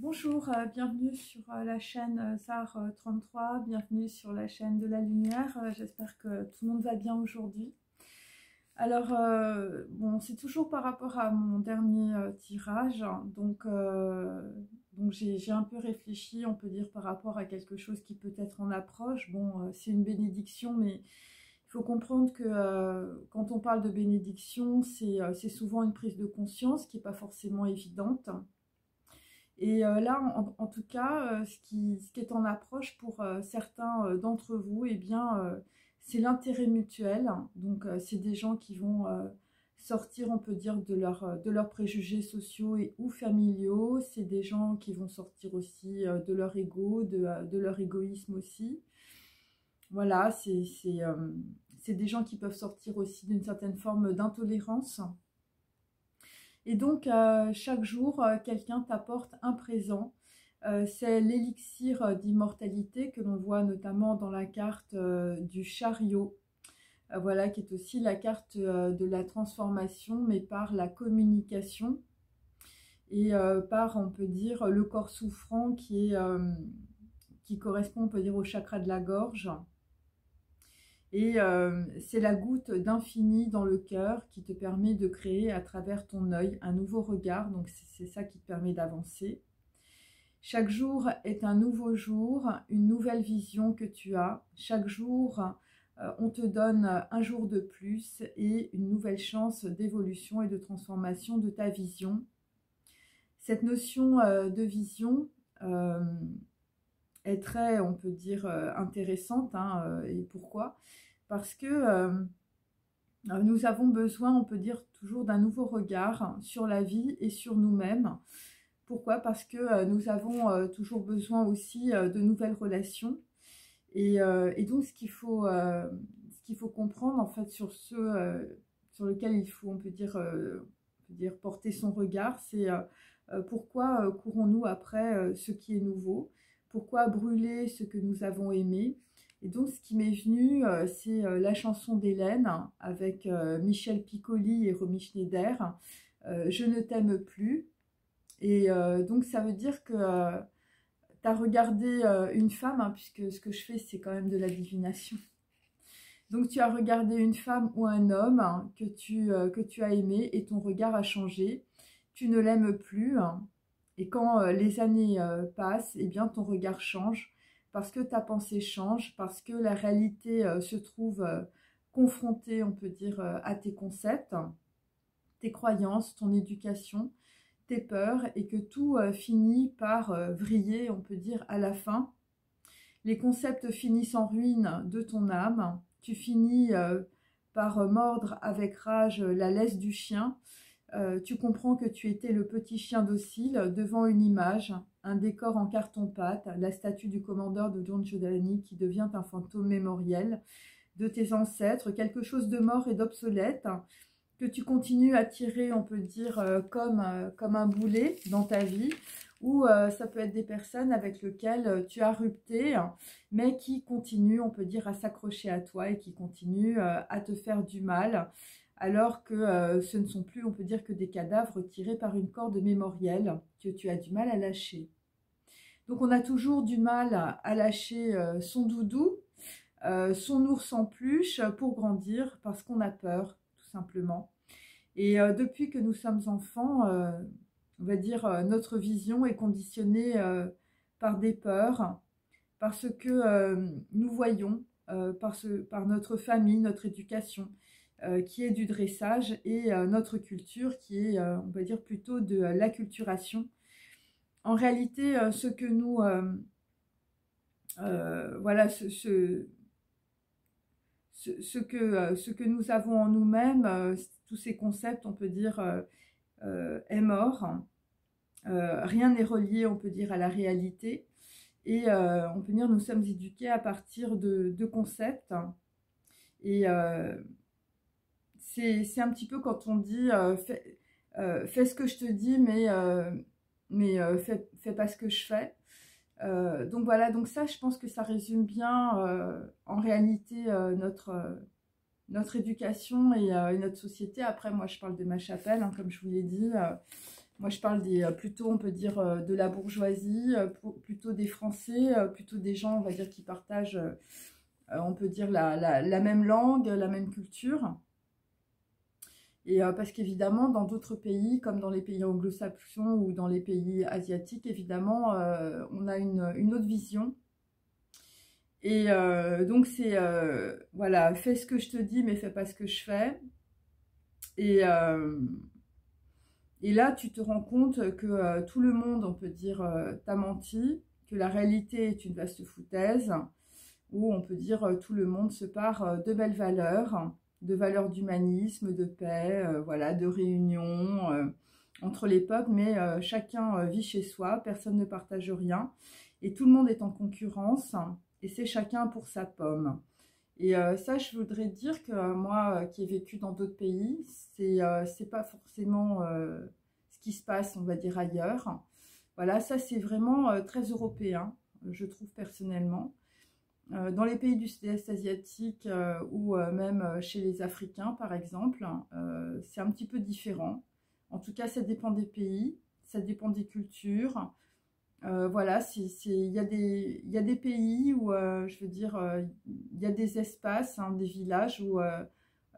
Bonjour, bienvenue sur la chaîne SAR 33, bienvenue sur la chaîne de la lumière. J'espère que tout le monde va bien aujourd'hui. Alors, bon, c'est toujours par rapport à mon dernier tirage, donc j'ai un peu réfléchi, on peut dire, par rapport à quelque chose qui peut être en approche. Bon, c'est une bénédiction, mais il faut comprendre que quand on parle de bénédiction, c'est souvent une prise de conscience qui n'est pas forcément évidente. Et là, en tout cas, ce qui est en approche pour certains d'entre vous, eh bien, c'est l'intérêt mutuel. Donc, c'est des gens qui vont sortir, on peut dire, de leurs préjugés sociaux et ou familiaux. C'est des gens qui vont sortir aussi de leur ego, de leur égoïsme aussi. Voilà, c'est des gens qui peuvent sortir aussi d'une certaine forme d'intolérance. Et donc, chaque jour, quelqu'un t'apporte un présent. C'est l'élixir d'immortalité que l'on voit notamment dans la carte du chariot. Voilà, qui est aussi la carte de la transformation, mais par la communication. Et par, on peut dire, le corps souffrant qui correspond, on peut dire, au chakra de la gorge. Et c'est la goutte d'infini dans le cœur qui te permet de créer à travers ton œil un nouveau regard. Donc c'est ça qui te permet d'avancer. Chaque jour est un nouveau jour, une nouvelle vision que tu as. Chaque jour, on te donne un jour de plus et une nouvelle chance d'évolution et de transformation de ta vision. Cette notion de vision est très, on peut dire, intéressante. Et pourquoi ? Parce que nous avons besoin, on peut dire, toujours d'un nouveau regard sur la vie et sur nous-mêmes. Pourquoi ? Parce que nous avons toujours besoin aussi de nouvelles relations. Et donc, ce qu'il faut comprendre, en fait, sur lequel il faut, on peut dire, porter son regard, c'est pourquoi courons-nous après ce qui est nouveau ? Pourquoi brûler ce que nous avons aimé ? Et donc, ce qui m'est venu, c'est la chanson d'Hélène avec Michel Piccoli et Romy Schneider, Je ne t'aime plus. Et donc, ça veut dire que tu as regardé une femme, puisque ce que je fais, c'est quand même de la divination. Donc, tu as regardé une femme ou un homme que tu as aimé et ton regard a changé. Tu ne l'aimes plus. Et quand les années passent, eh bien, ton regard change. Parce que ta pensée change, parce que la réalité se trouve confrontée, on peut dire, à tes concepts, tes croyances, ton éducation, tes peurs, et que tout finit par vriller, on peut dire, à la fin. Les concepts finissent en ruine de ton âme, tu finis par mordre avec rage la laisse du chien. Tu comprends que tu étais le petit chien docile devant une image, un décor en carton-pâte, la statue du commandeur de John Giordani qui devient un fantôme mémoriel de tes ancêtres, quelque chose de mort et d'obsolète, que tu continues à tirer, on peut dire, comme un boulet dans ta vie, ou ça peut être des personnes avec lesquelles tu as rupté, mais qui continuent, on peut dire, à s'accrocher à toi et qui continuent à te faire du mal, alors que ce ne sont plus, on peut dire, que des cadavres tirés par une corde mémorielle que tu as du mal à lâcher. Donc on a toujours du mal à lâcher son doudou, son ours en peluche pour grandir, parce qu'on a peur, tout simplement. Et depuis que nous sommes enfants, on va dire, notre vision est conditionnée par des peurs, parce que nous voyons, par notre famille, notre éducation, qui est du dressage, et notre culture qui est, on va dire, plutôt de l'acculturation. En réalité, ce que nous, voilà, ce que nous avons en nous-mêmes, tous ces concepts, on peut dire, est mort. Rien n'est relié, on peut dire, à la réalité. Et on peut dire, nous sommes éduqués à partir de concepts. Et c'est un petit peu quand on dit fais ce que je te dis, mais fais pas ce que je fais. Donc voilà, donc ça, je pense que ça résume bien en réalité notre éducation et notre société. Après, moi, je parle de ma chapelle, comme je vous l'ai dit. moi je parle plutôt, on peut dire, de la bourgeoisie, plutôt des Français, plutôt des gens, on va dire, qui partagent, on peut dire, la même langue, la même culture. Et parce qu'évidemment, dans d'autres pays, comme dans les pays anglo-saxons ou dans les pays asiatiques, évidemment, on a une autre vision. Et donc, c'est, voilà, fais ce que je te dis, mais fais pas ce que je fais. Et, et là, tu te rends compte que tout le monde, on peut dire, t'a menti, que la réalité est une vaste foutaise, où on peut dire tout le monde se part de belles valeurs, de valeurs d'humanisme, de paix, voilà, de réunion entre les peuples, mais chacun vit chez soi, personne ne partage rien, et tout le monde est en concurrence, et c'est chacun pour sa pomme. Et ça, je voudrais dire que moi, qui ai vécu dans d'autres pays, c'est pas forcément ce qui se passe, on va dire, ailleurs. Voilà, ça c'est vraiment très européen, je trouve personnellement. Dans les pays du sud-est asiatique ou même chez les Africains, par exemple, c'est un petit peu différent. En tout cas, ça dépend des pays, ça dépend des cultures. Voilà, il y a des pays où, je veux dire, il y a des espaces, hein, des villages où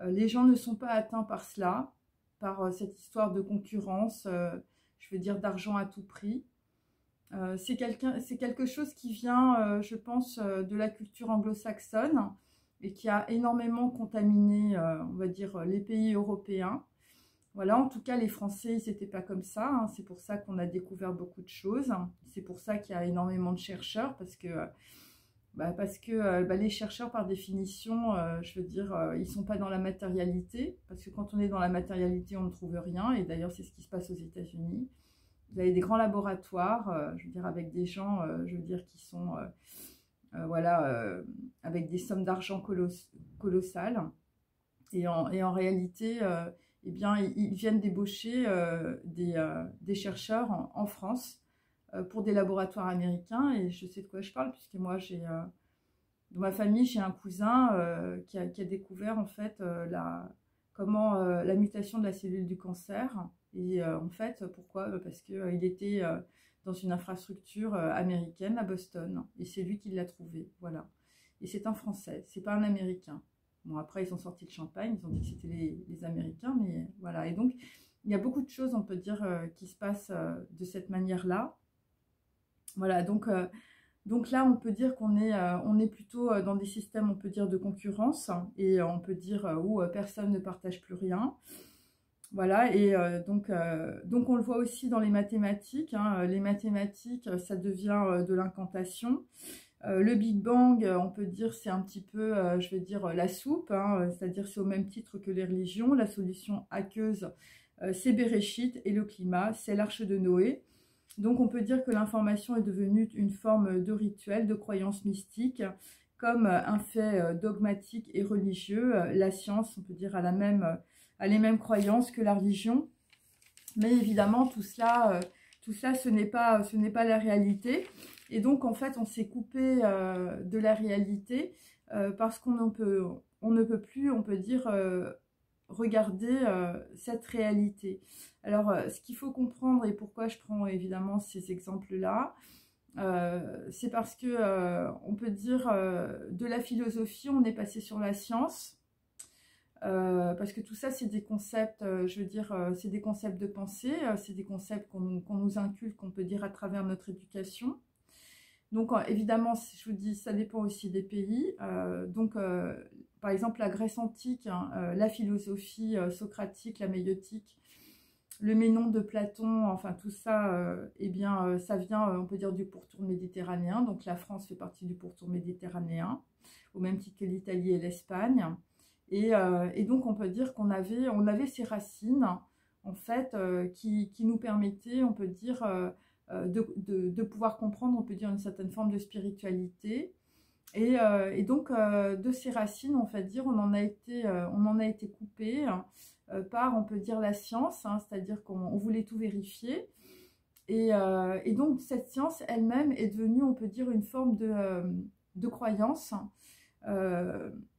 les gens ne sont pas atteints par cela, par cette histoire de concurrence, je veux dire, d'argent à tout prix. C'est quelque chose qui vient, je pense, de la culture anglo-saxonne et qui a énormément contaminé, on va dire, les pays européens. Voilà, en tout cas, les Français, ils n'étaient pas comme ça, hein. C'est pour ça qu'on a découvert beaucoup de choses. C'est pour ça qu'il y a énormément de chercheurs, parce que les chercheurs, par définition, je veux dire, ils ne sont pas dans la matérialité, parce que quand on est dans la matérialité, on ne trouve rien. Et d'ailleurs, c'est ce qui se passe aux États-Unis. Vous avez des grands laboratoires, je veux dire, avec des gens, je veux dire, qui sont, voilà, avec des sommes d'argent colossales. Et en réalité, eh bien, ils viennent débaucher des chercheurs en France pour des laboratoires américains. Et je sais de quoi je parle, puisque moi, dans ma famille, j'ai un cousin qui a découvert, en fait, la mutation de la cellule du cancer. Et en fait, pourquoi? Parce qu'il était dans une infrastructure américaine à Boston. Et c'est lui qui l'a trouvé, voilà. Et c'est un Français, c'est pas un Américain. Bon, après, ils ont sorti le champagne, ils ont dit que c'était les Américains, mais voilà. Et donc, il y a beaucoup de choses, on peut dire, qui se passent de cette manière-là. Voilà, donc là, on peut dire qu'on est plutôt dans des systèmes, on peut dire, de concurrence, et on peut dire où personne ne partage plus rien. Voilà, et donc on le voit aussi dans les mathématiques, hein. Les mathématiques, ça devient de l'incantation. Le Big Bang, on peut dire, c'est un petit peu, je vais dire, la soupe, hein, c'est-à-dire c'est au même titre que les religions. La solution aqueuse, c'est Béréchit, et le climat, c'est l'arche de Noé. Donc on peut dire que l'information est devenue une forme de rituel, de croyance mystique, comme un fait dogmatique et religieux. La science, on peut dire, a les mêmes croyances que la religion. Mais évidemment, tout cela, ce n'est pas la réalité. Et donc, en fait, on s'est coupé de la réalité parce qu'on ne peut plus, on peut dire, regarder cette réalité. Alors, ce qu'il faut comprendre et pourquoi je prends évidemment ces exemples-là, c'est parce que, on peut dire, de la philosophie, on est passé sur la science. Parce que tout ça, c'est des concepts, je veux dire, c'est des concepts de pensée, c'est des concepts qu'on nous inculque, on peut dire, à travers notre éducation. Donc, évidemment, je vous dis, ça dépend aussi des pays. Par exemple, la Grèce antique, hein, la philosophie socratique, la méiotique, le Ménon de Platon, enfin tout ça, eh bien, ça vient, on peut dire, du pourtour méditerranéen. Donc, la France fait partie du pourtour méditerranéen, au même titre que l'Italie et l'Espagne. Et donc, on peut dire qu'on avait ces racines, en fait, qui nous permettaient, on peut dire, de pouvoir comprendre, on peut dire, une certaine forme de spiritualité. Et donc, de ces racines, on va dire, on en a été coupé par, on peut dire, la science, hein, c'est-à-dire qu'on voulait tout vérifier. Et donc, cette science elle-même est devenue, on peut dire, une forme de croyance.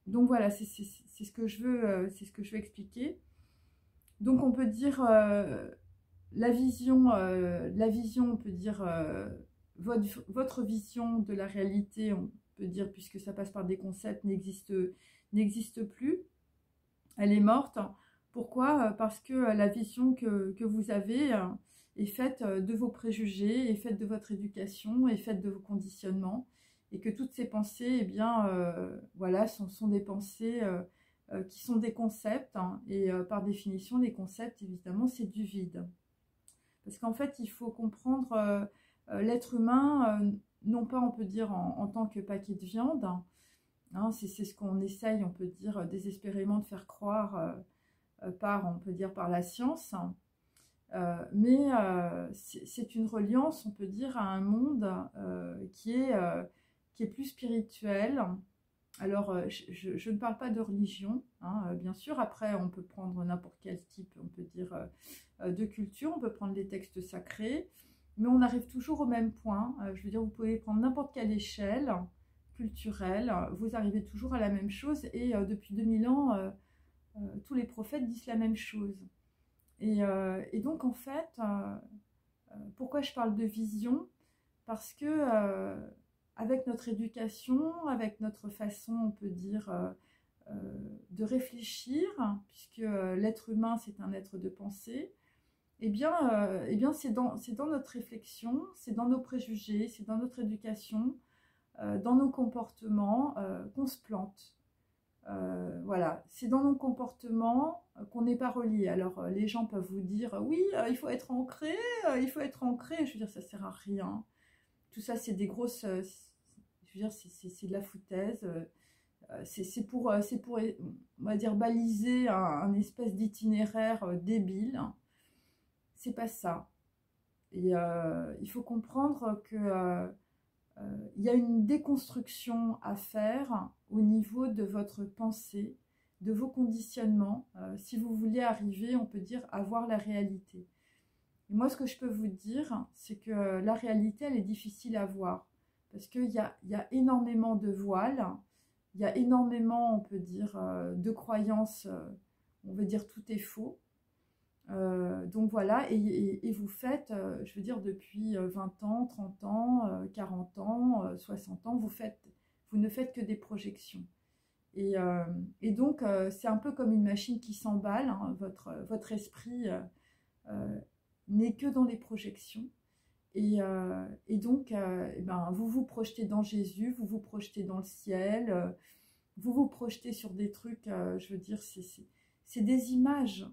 Donc voilà, c'est ce que je veux expliquer. Donc on peut dire la vision, on peut dire, votre vision de la réalité, on peut dire, puisque ça passe par des concepts, n'existe plus. Elle est morte. Pourquoi? Parce que la vision que vous avez est faite de vos préjugés, est faite de votre éducation, est faite de vos conditionnements, et que toutes ces pensées, eh bien, voilà, sont des pensées qui sont des concepts, hein, et par définition, les concepts, évidemment, c'est du vide. Parce qu'en fait, il faut comprendre l'être humain, non pas, on peut dire, en tant que paquet de viande, hein, c'est ce qu'on essaye, on peut dire, désespérément de faire croire on peut dire, par la science, mais c'est une reliance, on peut dire, à un monde qui est plus spirituel. Alors, je ne parle pas de religion, hein, bien sûr. Après, on peut prendre n'importe quel type, on peut dire, de culture. On peut prendre les textes sacrés, mais on arrive toujours au même point. Je veux dire, vous pouvez prendre n'importe quelle échelle culturelle, vous arrivez toujours à la même chose. Et depuis 2000 ans, tous les prophètes disent la même chose. Et donc, en fait, pourquoi je parle de vision? Parce que avec notre éducation, avec notre façon, on peut dire, de réfléchir, puisque l'être humain, c'est un être de pensée, eh bien c'est dans notre réflexion, c'est dans nos préjugés, c'est dans notre éducation, dans nos comportements qu'on se plante. Voilà, c'est dans nos comportements qu'on n'est pas relié. Alors, les gens peuvent vous dire, oui, il faut être ancré, il faut être ancré. Je veux dire, ça sert à rien. Tout ça, c'est des grosses... je veux dire, c'est de la foutaise. C'est pour, on va dire, baliser un espèce d'itinéraire débile. C'est pas ça. Et il faut comprendre que il y a une déconstruction à faire au niveau de votre pensée, de vos conditionnements, si vous voulez arriver, on peut dire, à voir la réalité. Et moi, ce que je peux vous dire, c'est que la réalité, elle est difficile à voir, parce qu'il y a énormément de voiles, il y a énormément, on peut dire, de croyances, on veut dire tout est faux. Donc voilà, et vous faites, je veux dire, depuis 20 ans, 30 ans, 40 ans, 60 ans, vous ne faites que des projections. Et donc, c'est un peu comme une machine qui s'emballe, hein, votre esprit n'est que dans les projections. Et donc, vous vous projetez dans Jésus, vous vous projetez dans le ciel, vous vous projetez sur des trucs, je veux dire, c'est des images.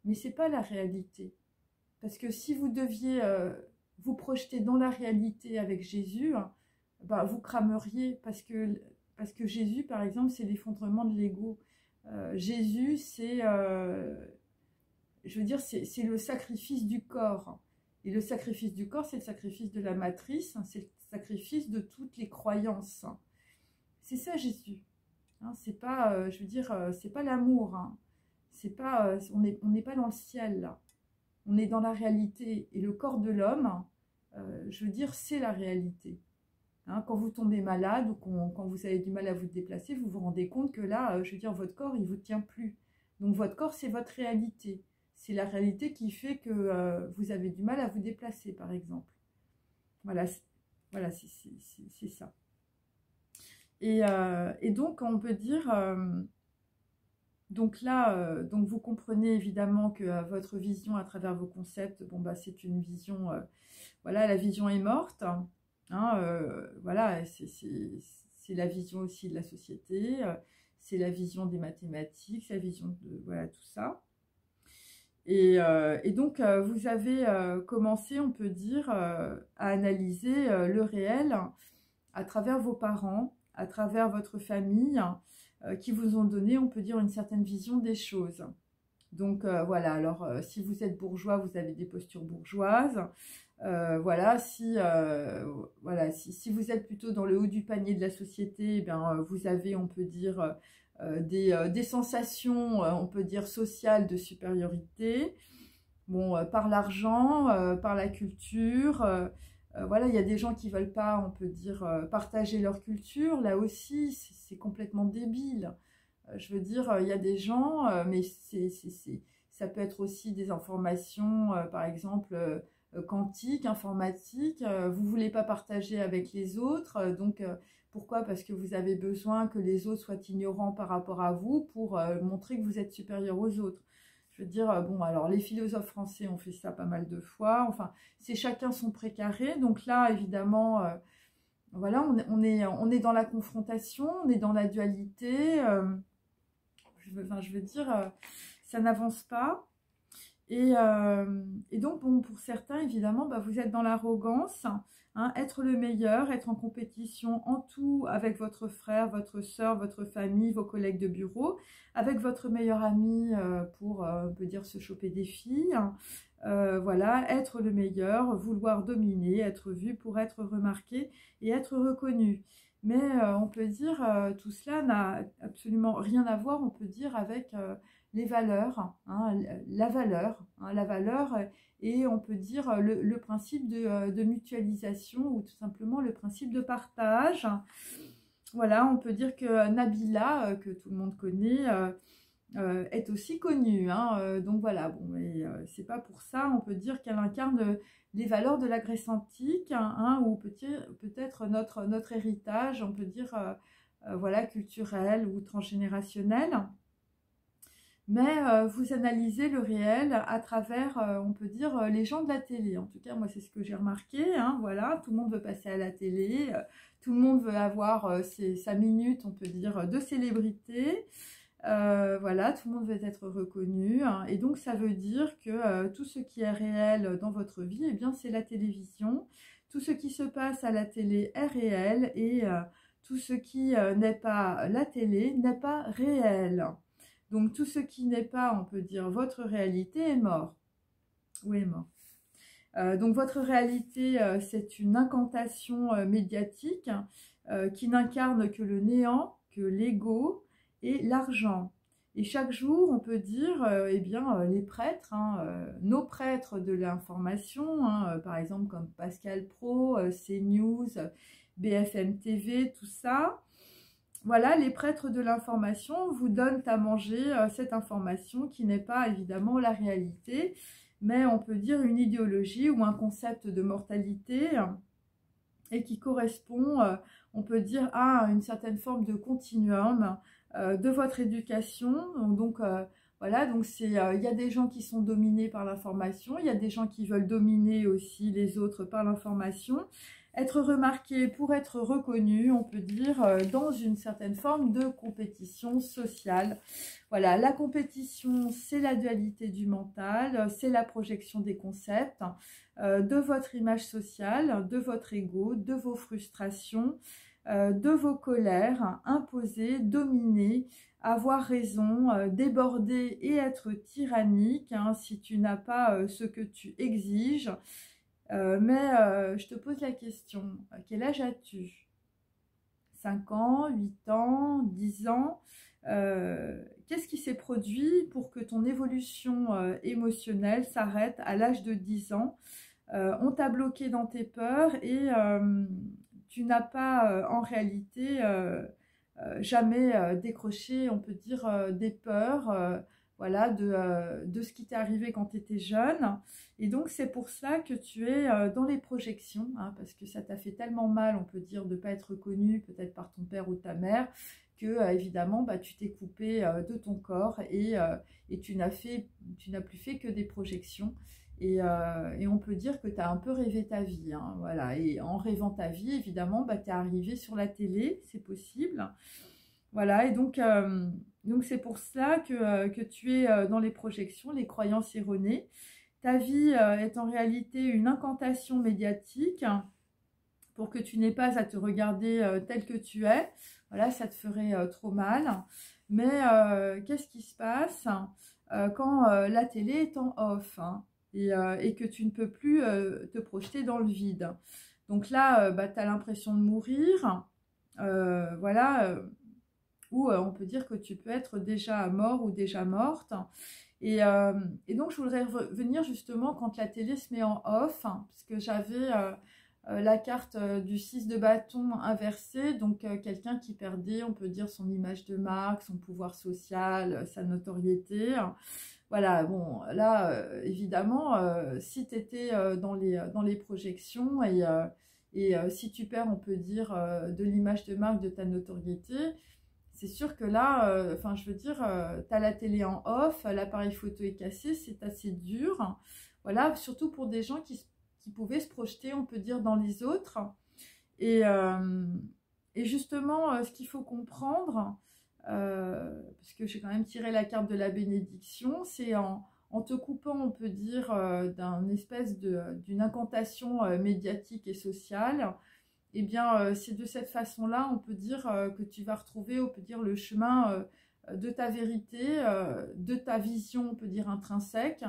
Mais ce n'est pas la réalité. Parce que si vous deviez vous projeter dans la réalité avec Jésus, vous crameriez. Parce que Jésus, par exemple, c'est l'effondrement de l'ego. Jésus, c'est le sacrifice du corps. Et le sacrifice du corps, c'est le sacrifice de la matrice, c'est le sacrifice de toutes les croyances. C'est ça, Jésus. Hein, c'est pas, c'est pas l'amour. Hein. C'est pas, on n'est pas dans le ciel là, on est dans la réalité, et le corps de l'homme, je veux dire, c'est la réalité. Hein, quand vous tombez malade ou quand vous avez du mal à vous déplacer, vous vous rendez compte que là, je veux dire, votre corps, il vous tient plus. Donc votre corps, c'est votre réalité. C'est la réalité qui fait que vous avez du mal à vous déplacer, par exemple. Voilà, c'est ça. Et donc, on peut dire... donc là, donc vous comprenez évidemment que votre vision à travers vos concepts, bon c'est une vision, voilà, la vision est morte, hein, voilà, c'est la vision aussi de la société, c'est la vision des mathématiques, c'est la vision de, voilà, tout ça. Et donc vous avez commencé, on peut dire, à analyser le réel à travers vos parents, à travers votre famille, qui vous ont donné, on peut dire, une certaine vision des choses. Donc voilà, alors si vous êtes bourgeois, vous avez des postures bourgeoises. Voilà, si vous êtes plutôt dans le haut du panier de la société, eh bien, vous avez, on peut dire, des sensations, on peut dire, sociales de supériorité. Bon, par l'argent, par la culture... voilà, il y a des gens qui ne veulent pas, on peut dire, partager leur culture. Là aussi, c'est complètement débile. Je veux dire, il y a des gens, mais ça peut être aussi des informations, par exemple, quantiques, informatiques. Vous ne voulez pas partager avec les autres. Donc, pourquoi? Parce que vous avez besoin que les autres soient ignorants par rapport à vous pour montrer que vous êtes supérieur aux autres. Je veux dire, bon, alors les philosophes français ont fait ça pas mal de fois. Enfin, c'est chacun son précaré. Donc là, évidemment, voilà, on est dans la confrontation, on est dans la dualité. Je veux dire, ça n'avance pas. Et donc, bon, pour certains, évidemment, bah, vous êtes dans l'arrogance, hein, être le meilleur, être en compétition en tout avec votre frère, votre soeur, votre famille, vos collègues de bureau, avec votre meilleur ami pour, on peut dire, se choper des filles. Voilà, être le meilleur, vouloir dominer, être vu pour être remarqué et être reconnu. Mais on peut dire, tout cela n'a absolument rien à voir, on peut dire, avec les valeurs, hein, la valeur, hein, la valeur et on peut dire le principe de mutualisation ou tout simplement le principe de partage. Voilà, on peut dire que Nabila, que tout le monde connaît, est aussi connue. Hein, donc voilà, bon, mais c'est pas pour ça, on peut dire qu'elle incarne les valeurs de la Grèce antique, hein, ou peut-être notre héritage, on peut dire, voilà, culturel ou transgénérationnel. Mais vous analysez le réel à travers, on peut dire, les gens de la télé. En tout cas, moi, c'est ce que j'ai remarqué. Hein, voilà, tout le monde veut passer à la télé, tout le monde veut avoir sa minute, on peut dire, de célébrité. Voilà, tout le monde veut être reconnu. Hein, et donc, ça veut dire que tout ce qui est réel dans votre vie, eh bien, c'est la télévision. Tout ce qui se passe à la télé est réel et tout ce qui n'est pas la télé n'est pas réel. Donc, tout ce qui n'est pas, on peut dire, votre réalité est mort. Ou est mort. Donc, votre réalité, c'est une incantation médiatique qui n'incarne que le néant, que l'ego et l'argent. Et chaque jour, on peut dire, eh bien, les prêtres, hein, nos prêtres de l'information, hein, par exemple comme Pascal Praud, CNews, BFM TV, tout ça. Voilà, les prêtres de l'information vous donnent à manger cette information qui n'est pas évidemment la réalité, mais on peut dire une idéologie ou un concept de mortalité et qui correspond, on peut dire, à une certaine forme de continuum de votre éducation. Donc, voilà, donc il y a des gens qui sont dominés par l'information, il y a des gens qui veulent dominer aussi les autres par l'information. Être remarqué pour être reconnu, on peut dire, dans une certaine forme de compétition sociale. Voilà, la compétition, c'est la dualité du mental, c'est la projection des concepts, de votre image sociale, de votre ego, de vos frustrations, de vos colères, imposer, dominer, avoir raison, déborder et être tyrannique, hein, si tu n'as pas ce que tu exiges. Mais je te pose la question, quel âge as-tu? 5 ans, 8 ans, 10 ans? Qu'est-ce qui s'est produit pour que ton évolution émotionnelle s'arrête à l'âge de 10 ans? On t'a bloqué dans tes peurs et tu n'as pas en réalité jamais décroché, on peut dire, des peurs, voilà, de ce qui t'est arrivé quand tu étais jeune. Et donc, c'est pour ça que tu es dans les projections, hein, parce que ça t'a fait tellement mal, on peut dire, de ne pas être reconnu, peut-être par ton père ou ta mère, que, évidemment, bah, tu t'es coupé de ton corps et tu n'as plus fait que des projections. Et on peut dire que tu as un peu rêvé ta vie. Hein, voilà. Et en rêvant ta vie, évidemment, bah, tu es arrivé sur la télé, c'est possible. Voilà, et donc c'est pour cela que tu es dans les projections, les croyances erronées. Ta vie est en réalité une incantation médiatique pour que tu n'aies pas à te regarder tel que tu es. Voilà, ça te ferait trop mal. Mais qu'est-ce qui se passe quand la télé est en off, hein, et que tu ne peux plus te projeter dans le vide? Donc là, bah, tu as l'impression de mourir. Voilà. Où on peut dire que tu peux être déjà mort ou déjà morte. Et donc, je voudrais revenir justement quand la télé se met en off, hein, parce que j'avais la carte du 6 de bâton inversée, donc quelqu'un qui perdait, on peut dire, son image de marque, son pouvoir social, sa notoriété. voilà, bon, là, évidemment, si tu étais dans les projections et si tu perds, on peut dire, de l'image de marque, de ta notoriété, c'est sûr que là, enfin, je veux dire, tu as la télé en off, l'appareil photo est cassé, c'est assez dur. Voilà, surtout pour des gens qui pouvaient se projeter, on peut dire, dans les autres. Et, euh, et justement, ce qu'il faut comprendre, parce que j'ai quand même tiré la carte de la bénédiction, c'est en te coupant, on peut dire, d'une espèce d'une incantation médiatique et sociale, eh bien, c'est de cette façon-là, on peut dire que tu vas retrouver, on peut dire, le chemin de ta vérité, de ta vision, on peut dire, intrinsèque,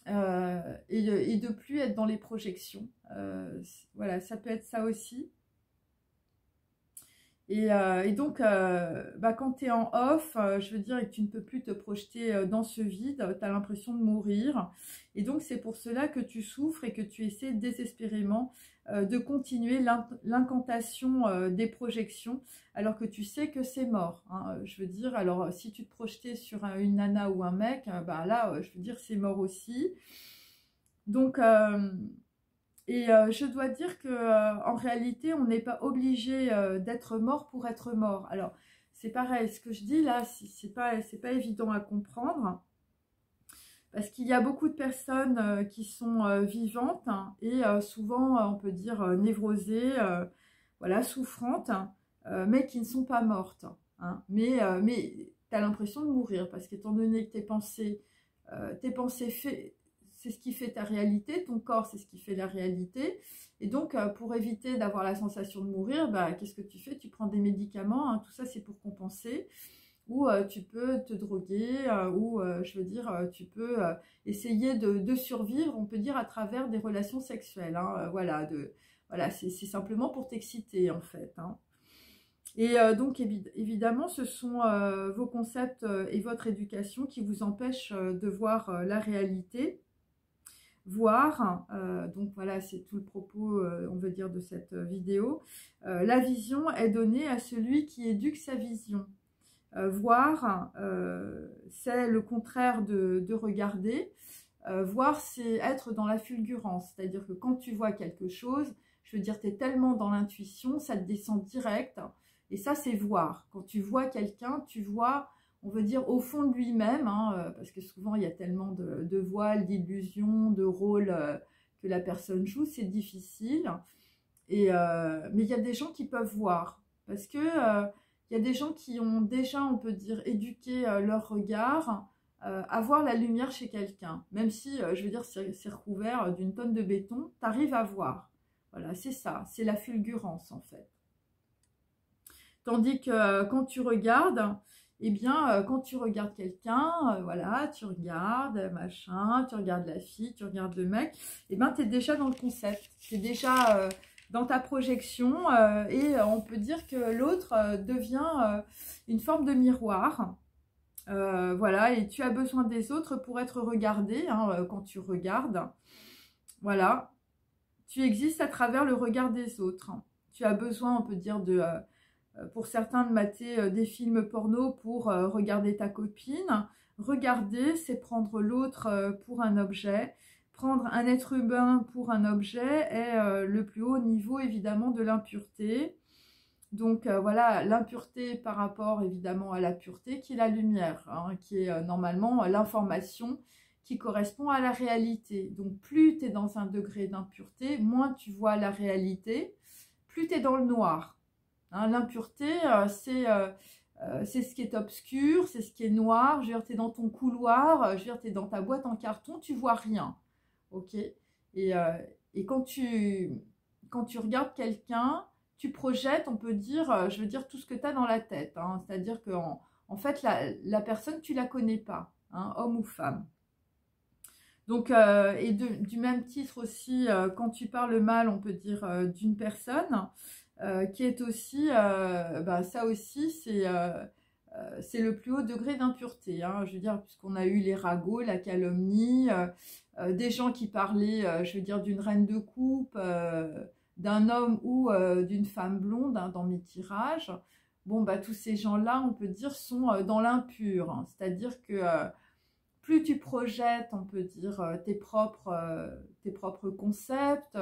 et de plus être dans les projections. Voilà, ça peut être ça aussi. Et donc, quand tu es en off, je veux dire, et que tu ne peux plus te projeter dans ce vide, tu as l'impression de mourir. Et donc, c'est pour cela que tu souffres et que tu essaies désespérément de continuer l'incantation des projections, alors que tu sais que c'est mort. Hein. Je veux dire, alors, si tu te projetais sur une nana ou un mec, là, je veux dire, c'est mort aussi. Donc... je dois dire que en réalité, on n'est pas obligé d'être mort pour être mort. Alors, c'est pareil, ce que je dis là, c'est pas évident à comprendre. Parce qu'il y a beaucoup de personnes qui sont vivantes hein, et souvent, on peut dire, névrosées, voilà, souffrantes, mais qui ne sont pas mortes. Hein. Mais tu as l'impression de mourir parce qu'étant donné que tes pensées c'est ce qui fait ta réalité, ton corps c'est ce qui fait la réalité. Et donc pour éviter d'avoir la sensation de mourir, qu'est-ce que tu fais? Tu prends des médicaments, hein, tout ça c'est pour compenser. Ou tu peux te droguer, ou je veux dire, tu peux essayer de survivre, on peut dire, à travers des relations sexuelles. Hein, voilà, c'est simplement pour t'exciter en fait. Hein. Et donc évidemment, ce sont vos concepts et votre éducation qui vous empêchent de voir la réalité. Voir, donc voilà, c'est tout le propos, on veut dire, de cette vidéo. La vision est donnée à celui qui éduque sa vision. Voir, c'est le contraire de regarder. Voir, c'est être dans la fulgurance. C'est-à-dire que quand tu vois quelque chose, je veux dire, tu es tellement dans l'intuition, ça te descend direct. Et ça, c'est voir. Quand tu vois quelqu'un, tu vois... on veut dire au fond de lui-même, hein, parce que souvent il y a tellement de voiles, d'illusions, de rôles que la personne joue, c'est difficile. Mais il y a des gens qui peuvent voir, parce que il y a des gens qui ont déjà, on peut dire, éduqué leur regard à voir la lumière chez quelqu'un. Même si, je veux dire, c'est recouvert d'une tonne de béton, tu arrives à voir. Voilà, c'est ça, c'est la fulgurance en fait. Tandis que quand tu regardes... eh bien, quand tu regardes quelqu'un, voilà, tu regardes machin, tu regardes la fille, tu regardes le mec, eh bien, tu es déjà dans le concept, tu es déjà dans ta projection et on peut dire que l'autre devient une forme de miroir. Voilà, et tu as besoin des autres pour être regardé hein, quand tu regardes. Voilà, tu existes à travers le regard des autres. Tu as besoin, on peut dire, pour certains de mater des films porno pour regarder ta copine. Regarder, c'est prendre l'autre pour un objet. Prendre un être humain pour un objet est le plus haut niveau évidemment de l'impureté. Donc voilà, l'impureté par rapport évidemment à la pureté qui est la lumière, hein, qui est normalement l'information qui correspond à la réalité. Donc plus tu es dans un degré d'impureté, moins tu vois la réalité, plus tu es dans le noir. Hein, l'impureté, c'est ce qui est obscur, c'est ce qui est noir. Je veux dire, tu es dans ton couloir, je veux dire, tu es dans ta boîte en carton, tu vois rien. Ok. Et quand tu regardes quelqu'un, tu projettes, on peut dire, je veux dire, tout ce que tu as dans la tête. Hein. C'est-à-dire qu'en fait, la personne, tu ne la connais pas, hein, homme ou femme. Donc, et du même titre aussi, quand tu parles mal, on peut dire d'une personne, qui est aussi, ça aussi, c'est le plus haut degré d'impureté. Hein, je veux dire, puisqu'on a eu les ragots, la calomnie, des gens qui parlaient, je veux dire, d'une reine de coupe, d'un homme ou d'une femme blonde hein, dans mes tirages. Bon, tous ces gens-là, on peut dire, sont dans l'impur. Hein, c'est-à-dire que plus tu projettes, on peut dire, tes propres concepts,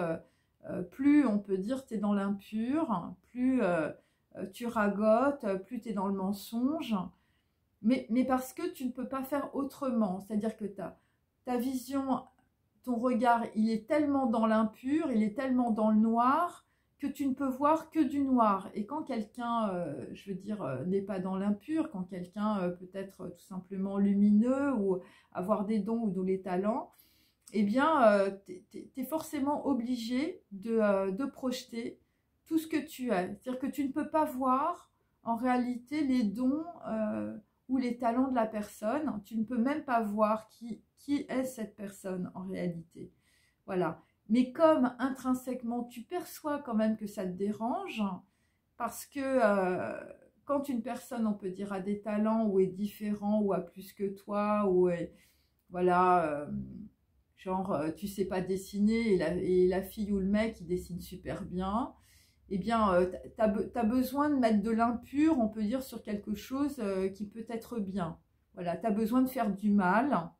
plus on peut dire tu es dans l'impur, plus tu ragotes, plus tu es dans le mensonge. Mais parce que tu ne peux pas faire autrement. C'est-à-dire que ta vision, ton regard, il est tellement dans l'impur, il est tellement dans le noir, que tu ne peux voir que du noir. Et quand quelqu'un, je veux dire, n'est pas dans l'impur, quand quelqu'un peut être tout simplement lumineux ou avoir des dons ou des talents, eh bien, tu es forcément obligé de projeter tout ce que tu es. C'est-à-dire que tu ne peux pas voir en réalité les dons ou les talents de la personne. Tu ne peux même pas voir qui est cette personne en réalité. Voilà. Mais comme intrinsèquement, tu perçois quand même que ça te dérange, parce que quand une personne, on peut dire, a des talents ou est différent ou a plus que toi, ou est, voilà, genre tu sais pas dessiner et la fille ou le mec il dessine super bien, eh bien tu as besoin de mettre de l'impur, on peut dire, sur quelque chose qui peut être bien. Voilà, tu as besoin de faire du mal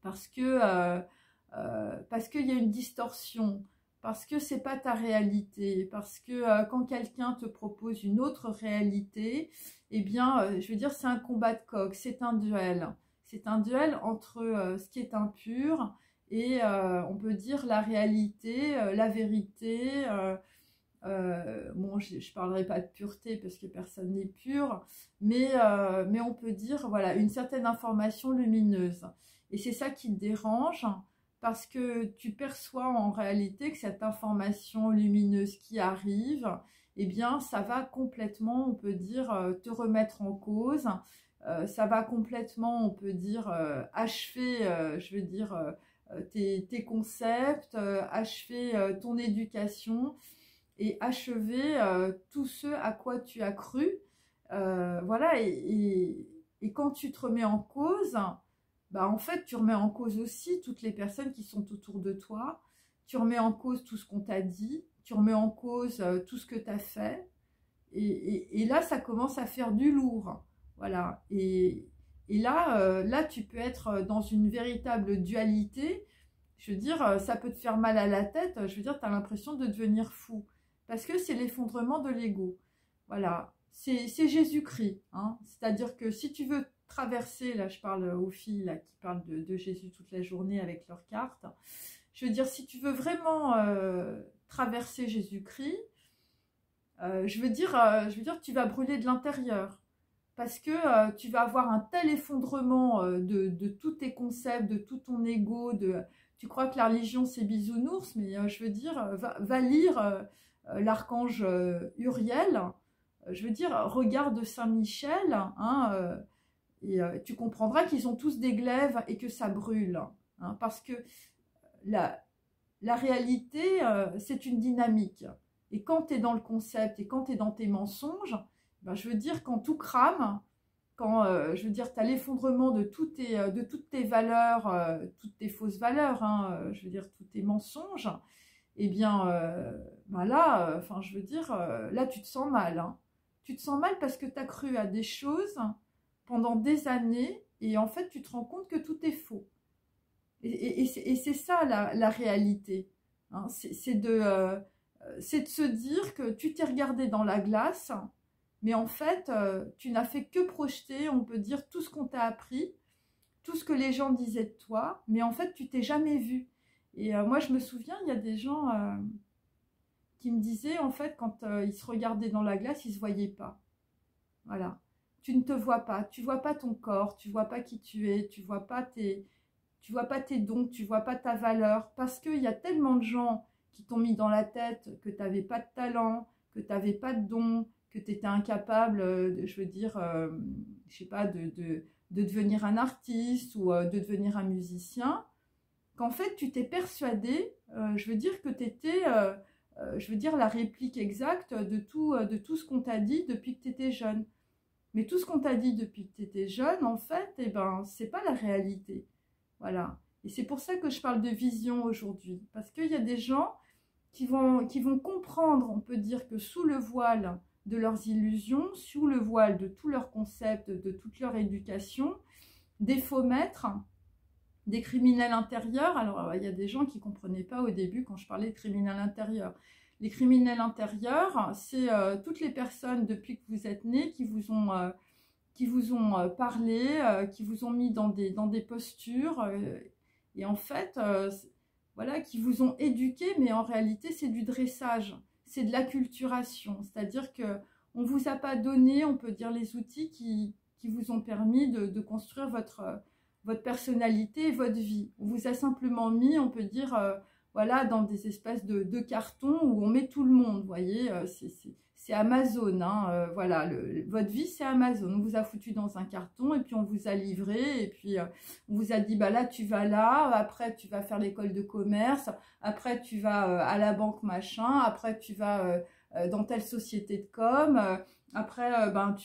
parce que parce qu'il y a une distorsion, parce que c'est pas ta réalité, parce que quand quelqu'un te propose une autre réalité, eh bien, je veux dire, c'est un combat de coq, c'est un duel. C'est un duel entre ce qui est impur et, on peut dire, la réalité, la vérité. Bon, je ne parlerai pas de pureté parce que personne n'est pur, mais on peut dire, voilà, une certaine information lumineuse. Et c'est ça qui te dérange, parce que tu perçois en réalité que cette information lumineuse qui arrive, eh bien, ça va complètement, on peut dire, te remettre en cause. Ça va complètement, on peut dire, achever, je veux dire, tes concepts, achever ton éducation et achever tout ce à quoi tu as cru. Voilà, et quand tu te remets en cause, bah en fait, tu remets en cause aussi toutes les personnes qui sont autour de toi. Tu remets en cause tout ce qu'on t'a dit. Tu remets en cause tout ce que tu as fait. Et là, ça commence à faire du lourd. Voilà. Et là, là, tu peux être dans une véritable dualité. Je veux dire, ça peut te faire mal à la tête. Je veux dire, tu as l'impression de devenir fou. Parce que c'est l'effondrement de l'ego. Voilà. C'est Jésus-Christ. Hein. C'est-à-dire que si tu veux traverser, là je parle aux filles là, qui parlent de Jésus toute la journée avec leurs cartes, je veux dire, si tu veux vraiment traverser Jésus-Christ, je veux dire, tu vas brûler de l'intérieur, parce que tu vas avoir un tel effondrement de tous tes concepts, de tout ton ego, tu crois que la religion c'est bisounours, mais je veux dire, va lire l'archange Uriel, je veux dire, regarde Saint-Michel, hein, et tu comprendras qu'ils ont tous des glaives et que ça brûle. Hein, parce que la réalité, c'est une dynamique. Et quand tu es dans le concept et quand tu es dans tes mensonges, ben, je veux dire, quand tout crame, quand je veux dire, tu as l'effondrement de toutes tes valeurs, toutes tes fausses valeurs, hein, je veux dire, tous tes mensonges, eh bien, ben là, enfin, je veux dire, là, tu te sens mal. Hein. Tu te sens mal parce que tu as cru à des choses pendant des années, et en fait, tu te rends compte que tout est faux. Et c'est ça la réalité. Hein. C'est de se dire que tu t'es regardé dans la glace, mais en fait, tu n'as fait que projeter, on peut dire, tout ce qu'on t'a appris, tout ce que les gens disaient de toi, mais en fait, tu t'es jamais vu. Et moi, je me souviens, il y a des gens qui me disaient, en fait, quand ils se regardaient dans la glace, ils ne se voyaient pas. Voilà. Tu ne te vois pas, tu vois pas ton corps, tu vois pas qui tu es, tu vois pas tes dons, tu vois pas ta valeur, parce qu'il y a tellement de gens qui t'ont mis dans la tête que tu n'avais pas de talent, que tu n'avais pas de dons, que tu étais incapable, je veux dire, je sais pas, de devenir un artiste ou de devenir un musicien, qu'en fait tu t'es persuadé, je veux dire, que tu étais, je veux dire, la réplique exacte de tout ce qu'on t'a dit depuis que tu étais jeune. Mais tout ce qu'on t'a dit depuis que tu étais jeune, en fait, eh ben, c'est pas la réalité. Voilà. Et c'est pour ça que je parle de vision aujourd'hui. Parce qu'il y a des gens qui vont comprendre, on peut dire, que sous le voile de leurs illusions, sous le voile de tous leurs concepts, de toute leur éducation, des faux maîtres, des criminels intérieurs. Alors, il y a des gens qui ne comprenaient pas au début quand je parlais de criminels intérieurs. Les criminels intérieurs, c'est toutes les personnes depuis que vous êtes nés qui vous ont parlé, qui vous ont mis dans des postures, et en fait, voilà, qui vous ont éduqué, mais en réalité, c'est du dressage, c'est de l'acculturation. C'est-à-dire qu'on ne vous a pas donné, on peut dire, les outils qui vous ont permis de construire votre personnalité et votre vie. On vous a simplement mis, on peut dire, voilà, dans des espèces de cartons où on met tout le monde, vous voyez, c'est Amazon, hein, voilà, votre vie c'est Amazon, on vous a foutu dans un carton et puis on vous a livré et puis on vous a dit, bah là tu vas là, après tu vas faire l'école de commerce, après tu vas à la banque machin, après tu vas dans telle société de com, après ben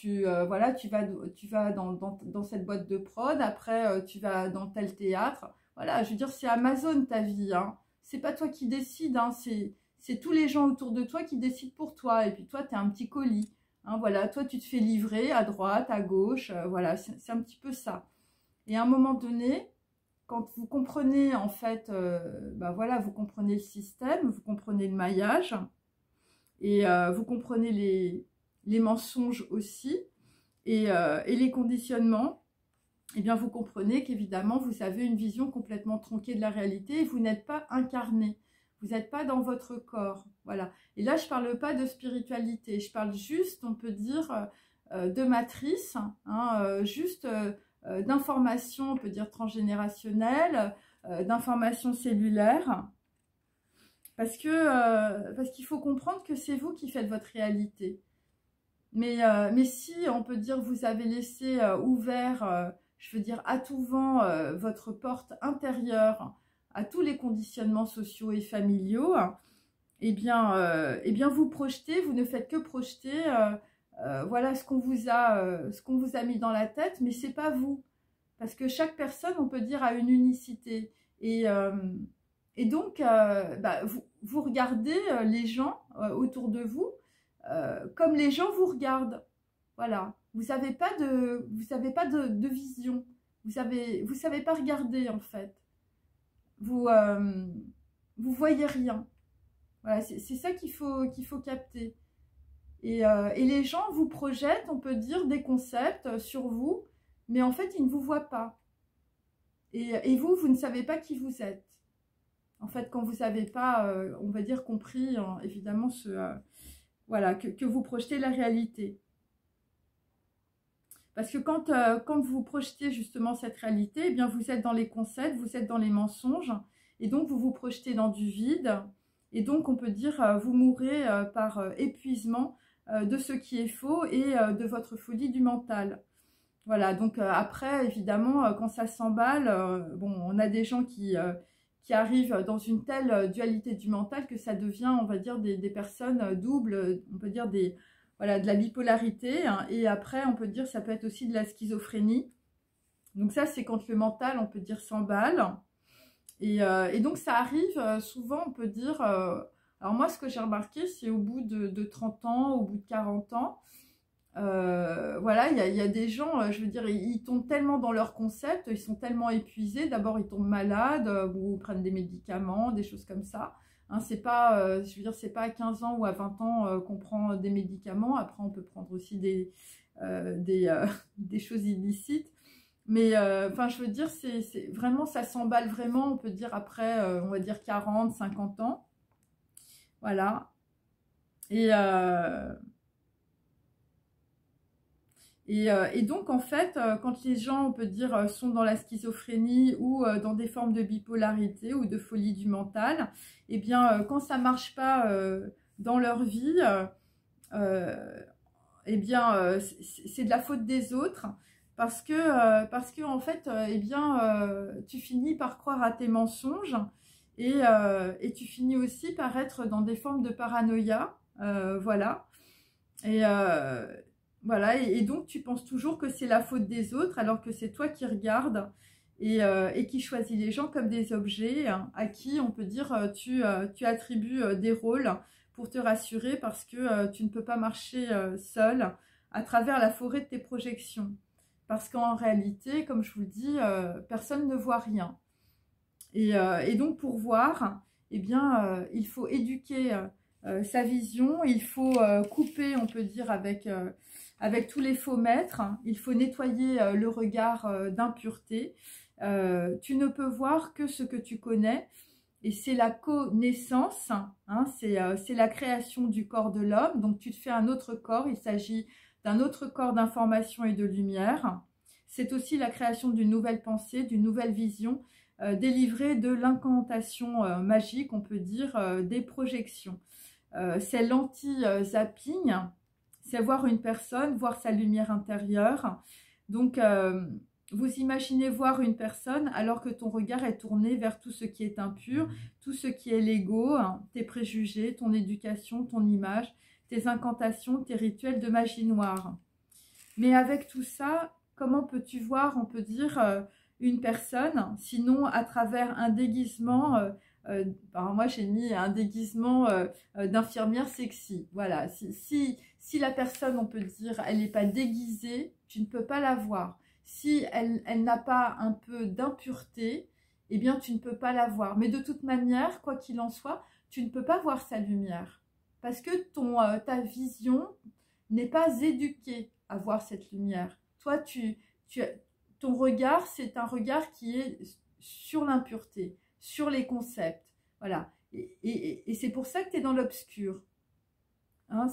voilà, tu vas dans cette boîte de prod, après tu vas dans tel théâtre, voilà, je veux dire c'est Amazon ta vie, hein. C'est pas toi qui décides, hein, c'est tous les gens autour de toi qui décident pour toi. Et puis toi, tu es un petit colis. Hein, voilà, toi, tu te fais livrer à droite, à gauche. Voilà, c'est un petit peu ça. Et à un moment donné, quand vous comprenez, en fait, ben voilà, vous comprenez le système, vous comprenez le maillage, et vous comprenez les mensonges aussi, et les conditionnements, eh bien, vous comprenez qu'évidemment, vous avez une vision complètement tronquée de la réalité et vous n'êtes pas incarné. Vous n'êtes pas dans votre corps. Voilà. Et là, je ne parle pas de spiritualité. Je parle juste, on peut dire, de matrice, hein, juste d'information, on peut dire transgénérationnelle, d'information cellulaire. Parce qu'il faut comprendre que c'est vous qui faites votre réalité. Mais si, on peut dire, vous avez laissé ouvert... je veux dire, à tout vent, votre porte intérieure à tous les conditionnements sociaux et familiaux, eh bien vous projetez, vous ne faites que projeter, voilà ce qu'on vous a mis dans la tête, mais c'est pas vous. Parce que chaque personne, on peut dire, a une unicité. Et donc, bah, vous regardez les gens autour de vous comme les gens vous regardent. Voilà. Vous n'avez pas de vision. Vous savez pas regarder, en fait. Vous voyez rien. Voilà, c'est ça qu'il faut capter. Et les gens vous projettent, on peut dire, des concepts sur vous, mais en fait, ils ne vous voient pas. Et vous ne savez pas qui vous êtes. En fait, quand vous n'avez pas, on va dire, compris, évidemment, voilà, que vous projetez la réalité. Parce que quand vous projetez justement cette réalité, eh bien vous êtes dans les concepts, vous êtes dans les mensonges, et donc vous vous projetez dans du vide, et donc on peut dire vous mourrez par épuisement de ce qui est faux et de votre folie du mental. Voilà, donc après, évidemment, quand ça s'emballe, bon, on a des gens qui arrivent dans une telle dualité du mental que ça devient, on va dire, des personnes doubles, on peut dire voilà, de la bipolarité, hein, et après, on peut dire, ça peut être aussi de la schizophrénie. Donc ça, c'est quand le mental, on peut dire, s'emballe. Et donc, ça arrive souvent, on peut dire... alors moi, ce que j'ai remarqué, c'est au bout de 30 ans, au bout de 40 ans, voilà, il y a des gens, je veux dire, ils tombent tellement dans leur concept, ils sont tellement épuisés. D'abord, ils tombent malades, ou prennent des médicaments, des choses comme ça. Hein, c'est pas, je veux dire, c'est pas à 15 ans ou à 20 ans qu'on prend des médicaments. Après, on peut prendre aussi des choses illicites. Mais, enfin, je veux dire, c'est vraiment, ça s'emballe vraiment, on peut dire, après, on va dire 40, 50 ans. Voilà. Et donc, en fait, quand les gens, on peut dire, sont dans la schizophrénie ou dans des formes de bipolarité ou de folie du mental, eh bien, quand ça ne marche pas dans leur vie, eh bien, c'est de la faute des autres parce que en fait, eh bien, tu finis par croire à tes mensonges et tu finis aussi par être dans des formes de paranoïa, voilà. Voilà, et donc tu penses toujours que c'est la faute des autres alors que c'est toi qui regardes et qui choisis les gens comme des objets, hein, à qui on peut dire tu attribues des rôles pour te rassurer parce que tu ne peux pas marcher seul à travers la forêt de tes projections. Parce qu'en réalité, comme je vous le dis, personne ne voit rien. Et donc pour voir, eh bien, il faut éduquer sa vision, il faut couper, on peut dire, avec tous les faux maîtres, il faut nettoyer le regard d'impureté. Tu ne peux voir que ce que tu connais, et c'est la connaissance, hein, c'est la création du corps de l'homme. Donc tu te fais un autre corps, il s'agit d'un autre corps d'information et de lumière. C'est aussi la création d'une nouvelle pensée, d'une nouvelle vision, délivrée de l'incantation magique, on peut dire, des projections. C'est l'anti-zapping, c'est voir une personne, voir sa lumière intérieure. Donc, vous imaginez voir une personne alors que ton regard est tourné vers tout ce qui est impur, tout ce qui est l'ego, hein, tes préjugés, ton éducation, ton image, tes incantations, tes rituels de magie noire. Mais avec tout ça, comment peux-tu voir, on peut dire, une personne, sinon à travers un déguisement moi j'ai mis un déguisement d'infirmière sexy. Voilà, si la personne, on peut dire, elle n'est pas déguisée, tu ne peux pas la voir. Si elle n'a pas un peu d'impureté, eh bien tu ne peux pas la voir. Mais de toute manière, quoi qu'il en soit, tu ne peux pas voir sa lumière. Parce que ta vision n'est pas éduquée à voir cette lumière. Toi, ton regard, c'est un regard qui est sur l'impureté, sur les concepts. Voilà. Et c'est pour ça que tu es dans l'obscur. Hein,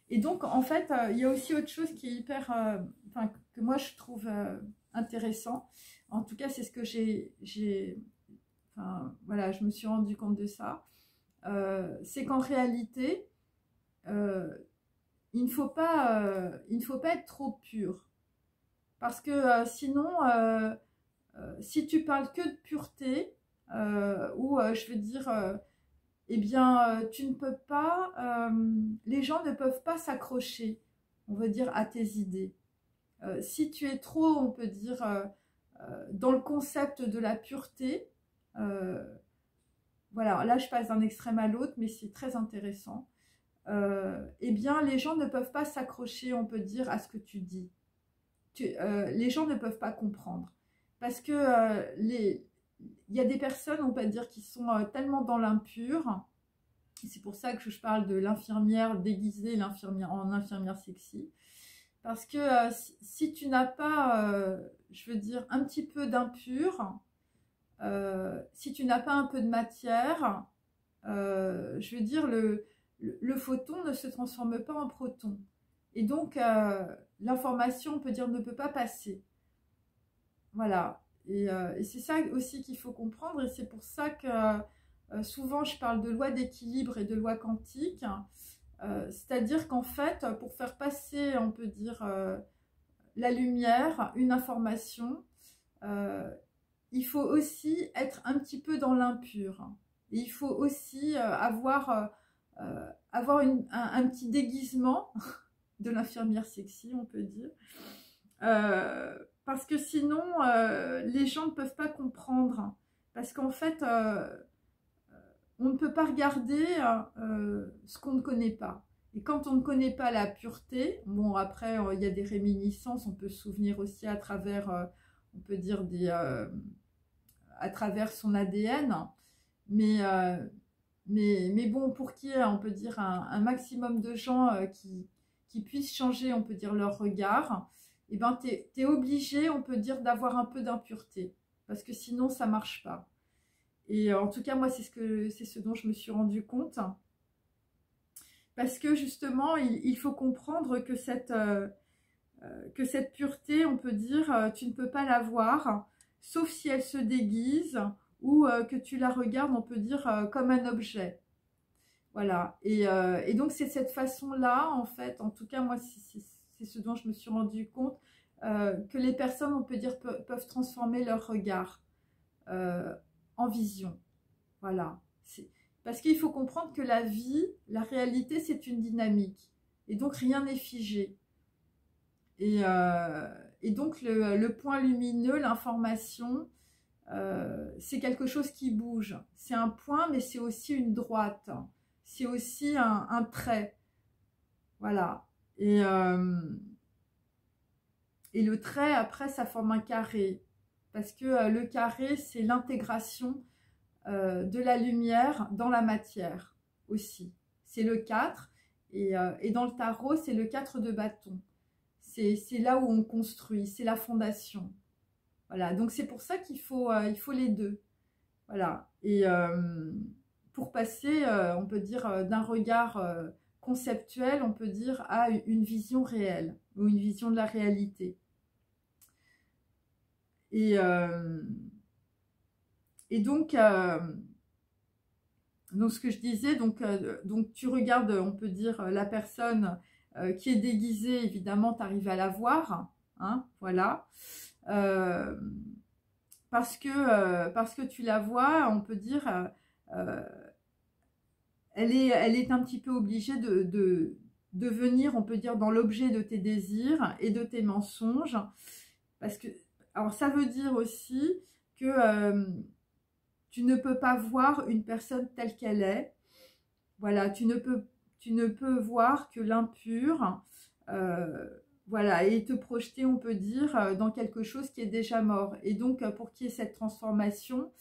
et donc, en fait, il y a aussi autre chose qui est hyper... que moi, je trouve intéressant. En tout cas, c'est ce que voilà, je me suis rendu compte de ça. C'est qu'en réalité, il ne faut pas être trop pur. Parce que sinon, si tu parles que de pureté, je veux dire, eh bien, tu ne peux pas, les gens ne peuvent pas s'accrocher, on veut dire, à tes idées. Si tu es trop, on peut dire, dans le concept de la pureté, voilà, là je passe d'un extrême à l'autre, mais c'est très intéressant. Eh bien, les gens ne peuvent pas s'accrocher, on peut dire, à ce que tu dis. Les gens ne peuvent pas comprendre. Parce que il y a des personnes, on peut dire, qui sont tellement dans l'impur. C'est pour ça que je parle de l'infirmière déguisée, l'infirmière en infirmière sexy. Parce que si tu n'as pas, je veux dire, un petit peu d'impur, si tu n'as pas un peu de matière, je veux dire, le photon ne se transforme pas en proton. Et donc, l'information, on peut dire, ne peut pas passer. Voilà. Et c'est ça aussi qu'il faut comprendre. Et c'est pour ça que souvent, je parle de loi d'équilibre et de loi quantique. C'est-à-dire qu'en fait, pour faire passer, on peut dire, la lumière, une information, il faut aussi être un petit peu dans l'impur. Et il faut aussi avoir un petit déguisement de l'infirmière sexy, on peut dire. Parce que sinon, les gens ne peuvent pas comprendre. Parce qu'en fait, on ne peut pas regarder ce qu'on ne connaît pas. Et quand on ne connaît pas la pureté, bon, après, il y a des réminiscences, on peut se souvenir aussi à travers, on peut dire, à travers son ADN. Mais bon, pour qu'il y ait, on peut dire, un maximum de gens qui puissent changer, on peut dire, leur regard, eh ben, tu es obligé, on peut dire, d'avoir un peu d'impureté. Parce que sinon, ça ne marche pas. Et en tout cas, moi, c'est ce dont je me suis rendu compte. Parce que justement, il faut comprendre que cette pureté, on peut dire, tu ne peux pas la voir, sauf si elle se déguise ou que tu la regardes, on peut dire, comme un objet. Voilà. Et donc, c'est cette façon-là, en fait, en tout cas, moi, c'est ce dont je me suis rendu compte, que les personnes, on peut dire, peuvent transformer leur regard en vision. Voilà. Parce qu'il faut comprendre que la vie, la réalité, c'est une dynamique. Et donc, rien n'est figé. Et donc, le point lumineux, l'information, c'est quelque chose qui bouge. C'est un point, mais c'est aussi une droite. C'est aussi un trait. Voilà. Et Et le trait, après, ça forme un carré. Parce que le carré, c'est l'intégration de la lumière dans la matière aussi. C'est le 4. Et dans le tarot, c'est le 4 de bâton. C'est là où on construit, c'est la fondation. Voilà, donc c'est pour ça qu'il faut, il faut les deux. Voilà, et pour passer, on peut dire, d'un regard conceptuel, on peut dire, à une vision réelle, ou une vision de la réalité. Et donc, ce que je disais, donc tu regardes, on peut dire, la personne qui est déguisée, évidemment, tu arrives à la voir, hein, voilà. Parce que tu la vois, on peut dire, elle est un petit peu obligée de venir, on peut dire, dans l'objet de tes désirs et de tes mensonges. Parce que, alors ça veut dire aussi que tu ne peux pas voir une personne telle qu'elle est. Voilà, tu ne peux voir que l'impur. Voilà, et te projeter, on peut dire, dans quelque chose qui est déjà mort. Et donc, pour qu'il y ait cette transformation,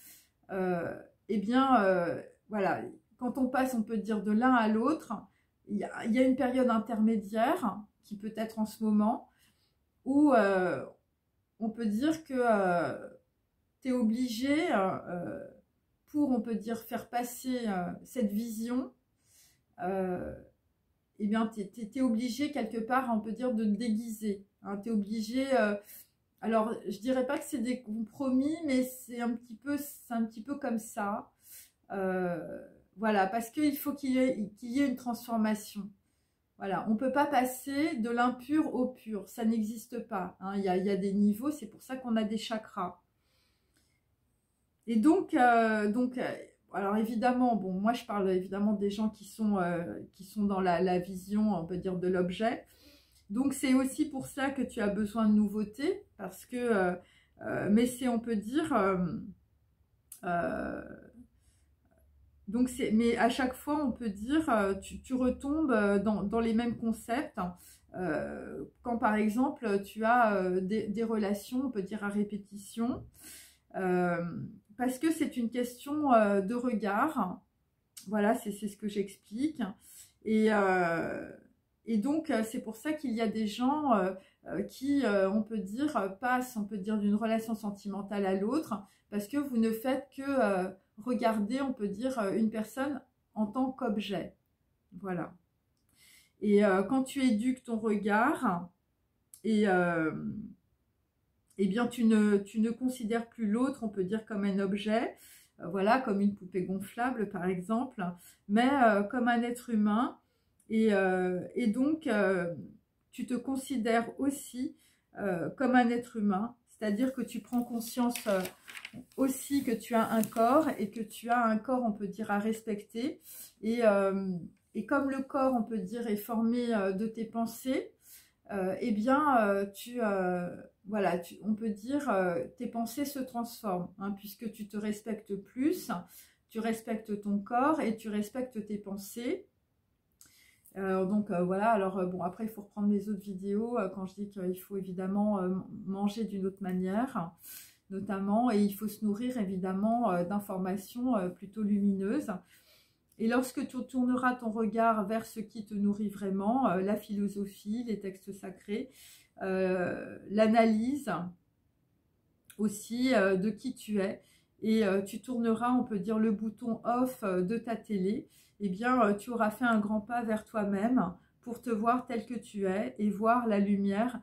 eh bien, voilà, quand on passe, on peut dire, de l'un à l'autre, il y a une période intermédiaire, qui peut être en ce moment, où on peut dire que tu es obligé, pour, on peut dire, faire passer cette vision, eh bien, tu es obligé quelque part, on peut dire, de te déguiser. Hein, tu es obligé, alors je dirais pas que c'est des compromis, mais c'est un petit peu comme ça. Voilà, parce qu'il faut qu'il y ait une transformation. Voilà, on ne peut pas passer de l'impur au pur, ça n'existe pas. Hein, il y a des niveaux, c'est pour ça qu'on a des chakras. Et donc, alors évidemment, bon, moi je parle évidemment des gens qui sont dans la vision, on peut dire, de l'objet. Donc c'est aussi pour ça que tu as besoin de nouveautés, parce que, mais c'est, on peut dire, donc mais à chaque fois, on peut dire, tu retombes dans les mêmes concepts. Quand par exemple, tu as des relations, on peut dire, à répétition, parce que c'est une question de regard. Voilà, c'est ce que j'explique. Et donc, c'est pour ça qu'il y a des gens qui, on peut dire, passent, on peut dire, d'une relation sentimentale à l'autre, parce que vous ne faites que regarder, on peut dire, une personne en tant qu'objet. Voilà. Et quand tu éduques ton regard, eh bien, tu ne considères plus l'autre, on peut dire, comme un objet, voilà, comme une poupée gonflable, par exemple, mais comme un être humain. Et donc, tu te considères aussi comme un être humain, c'est-à-dire que tu prends conscience aussi que tu as un corps et que tu as un corps, on peut dire, à respecter. Et comme le corps, on peut dire, est formé de tes pensées, eh bien, voilà, on peut dire, tes pensées se transforment, hein, puisque tu te respectes plus, tu respectes ton corps et tu respectes tes pensées. Donc voilà, alors bon, après il faut reprendre mes autres vidéos quand je dis qu'il faut évidemment manger d'une autre manière, notamment, et il faut se nourrir évidemment d'informations plutôt lumineuses. Et lorsque tu tourneras ton regard vers ce qui te nourrit vraiment, la philosophie, les textes sacrés, l'analyse aussi de qui tu es, et tu tourneras, on peut dire, le bouton off de ta télé, eh bien, tu auras fait un grand pas vers toi-même pour te voir tel que tu es et voir la lumière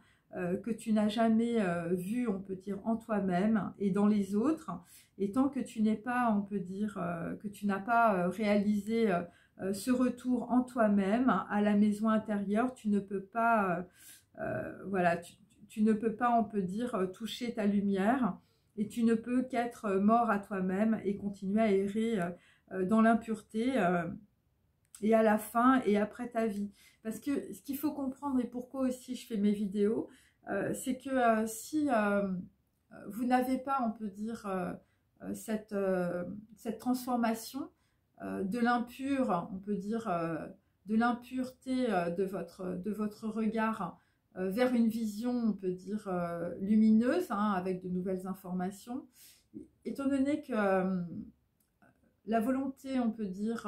que tu n'as jamais vue, on peut dire, en toi-même et dans les autres. Et tant que tu n'es pas, on peut dire, que tu n'as pas réalisé ce retour en toi-même, à la maison intérieure, tu ne peux pas, voilà, tu ne peux pas, on peut dire, toucher ta lumière, et tu ne peux qu'être mort à toi-même et continuer à errer dans l'impureté et à la fin et après ta vie. Parce que ce qu'il faut comprendre, et pourquoi aussi je fais mes vidéos, c'est que si vous n'avez pas, on peut dire, cette transformation de l'impur, on peut dire, de l'impureté de votre regard vers une vision, on peut dire, lumineuse, hein, avec de nouvelles informations. Étant donné que la volonté, on peut dire,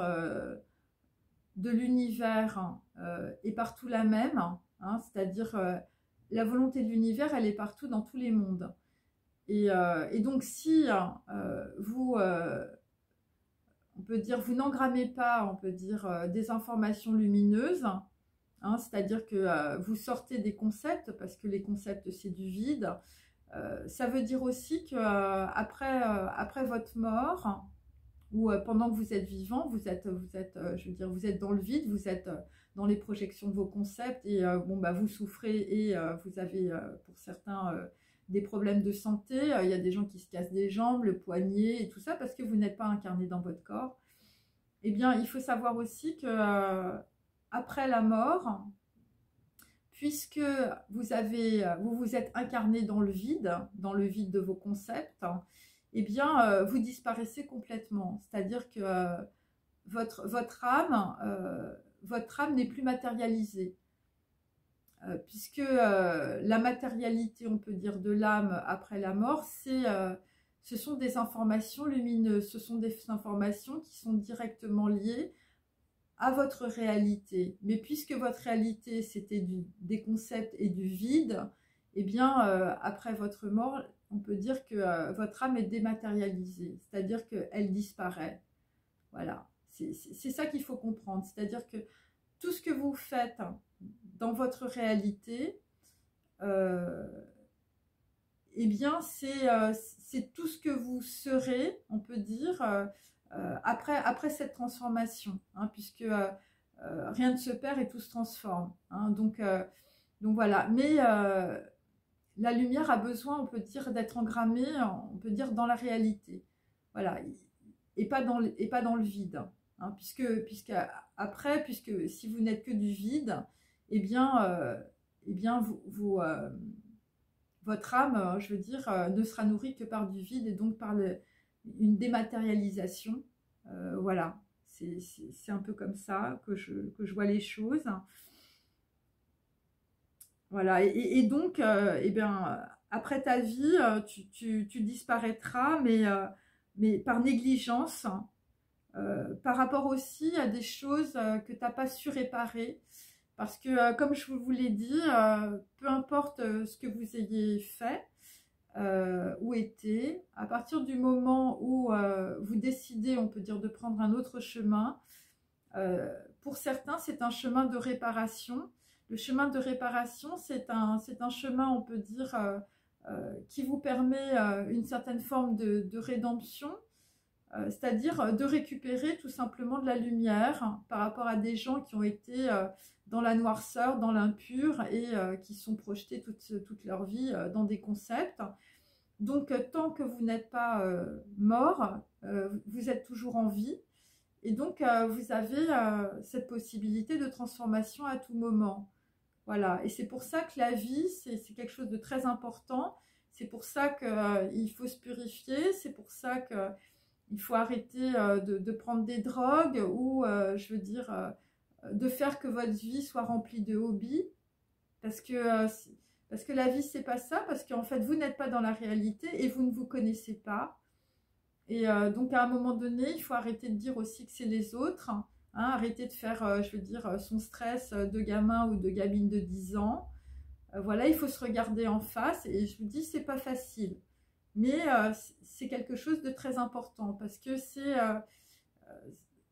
de l'univers est partout la même, hein, c'est-à-dire la volonté de l'univers, elle est partout dans tous les mondes. Et donc si vous, on peut dire, vous n'engrammez pas, on peut dire, des informations lumineuses, hein, c'est-à-dire que vous sortez des concepts, parce que les concepts c'est du vide, ça veut dire aussi que après votre mort, ou pendant que vous êtes vivant, je veux dire, vous êtes dans le vide, vous êtes dans les projections de vos concepts, et bon, bah, vous souffrez, et vous avez pour certains des problèmes de santé. Il y a des gens qui se cassent des jambes, le poignet et tout ça, parce que vous n'êtes pas incarné dans votre corps. Eh bien, il faut savoir aussi que après la mort, puisque vous vous êtes incarné dans le vide de vos concepts, eh bien, vous disparaissez complètement. C'est-à-dire que votre âme n'est plus matérialisée. Puisque la matérialité, on peut dire, de l'âme après la mort, ce sont des informations lumineuses, ce sont des informations qui sont directement liées à votre réalité. Mais puisque votre réalité, c'était des concepts et du vide, eh bien, après votre mort, on peut dire que votre âme est dématérialisée, c'est-à-dire qu'elle disparaît. Voilà, c'est ça qu'il faut comprendre, c'est-à-dire que tout ce que vous faites dans votre réalité, eh bien, c'est tout ce que vous serez, on peut dire, après cette transformation, hein, puisque rien ne se perd et tout se transforme. Hein, donc voilà, mais la lumière a besoin, on peut dire, d'être engrammée, on peut dire, dans la réalité. Voilà, et pas dans le vide. Hein, puisque si vous n'êtes que du vide, eh bien votre âme, je veux dire, ne sera nourrie que par du vide, et donc par une dématérialisation. Voilà, c'est un peu comme ça que je vois les choses. Voilà, et donc, eh bien, après ta vie, tu disparaîtras, mais par négligence, par rapport aussi à des choses que tu n'as pas su réparer. Parce que, comme je vous l'ai dit, peu importe ce que vous ayez fait ou été, à partir du moment où vous décidez, on peut dire, de prendre un autre chemin, pour certains, c'est un chemin de réparation. Le chemin de réparation, c'est un chemin, on peut dire, qui vous permet une certaine forme de rédemption, c'est-à-dire de récupérer tout simplement de la lumière par rapport à des gens qui ont été dans la noirceur, dans l'impur, et qui sont projetés toute leur vie dans des concepts. Donc, tant que vous n'êtes pas mort, vous êtes toujours en vie. Et donc, vous avez cette possibilité de transformation à tout moment. Voilà. Et c'est pour ça que la vie, c'est quelque chose de très important. C'est pour ça qu'il faut se purifier. C'est pour ça qu'il faut arrêter de prendre des drogues, ou, je veux dire, de faire que votre vie soit remplie de hobbies. Parce que la vie, c'est pas ça. Parce qu'en fait, vous n'êtes pas dans la réalité et vous ne vous connaissez pas. Et donc, à un moment donné, il faut arrêter de dire aussi que c'est les autres. Hein, arrêter de faire, je veux dire, son stress de gamin ou de gamine de 10 ans. Voilà, il faut se regarder en face. Et je vous dis, c'est pas facile. Mais c'est quelque chose de très important, parce que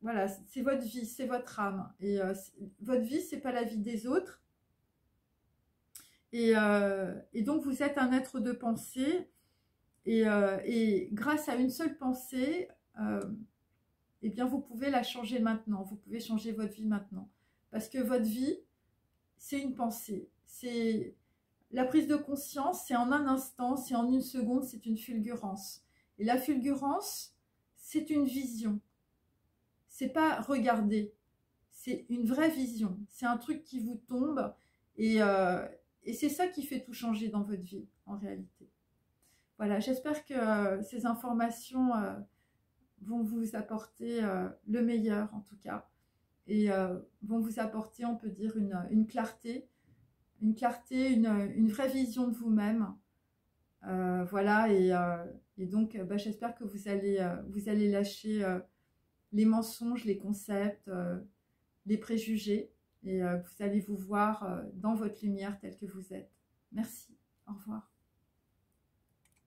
voilà, c'est votre vie, c'est votre âme. Et votre vie, c'est pas la vie des autres. Et donc, vous êtes un être de pensée. Et grâce à une seule pensée, eh bien, vous pouvez la changer maintenant. Vous pouvez changer votre vie maintenant. Parce que votre vie, c'est une pensée. C'est la prise de conscience, c'est en un instant, c'est en une seconde, c'est une fulgurance. Et la fulgurance, c'est une vision. C'est pas regarder. C'est une vraie vision. C'est un truc qui vous tombe. Et c'est ça qui fait tout changer dans votre vie, en réalité. Voilà, j'espère que ces informations vont vous apporter le meilleur, en tout cas, et vont vous apporter, on peut dire, une clarté une clarté, une vraie vision de vous-même. Voilà, et donc j'espère que vous allez lâcher les mensonges, les concepts, les préjugés, et que vous allez vous voir dans votre lumière telle que vous êtes. Merci, au revoir.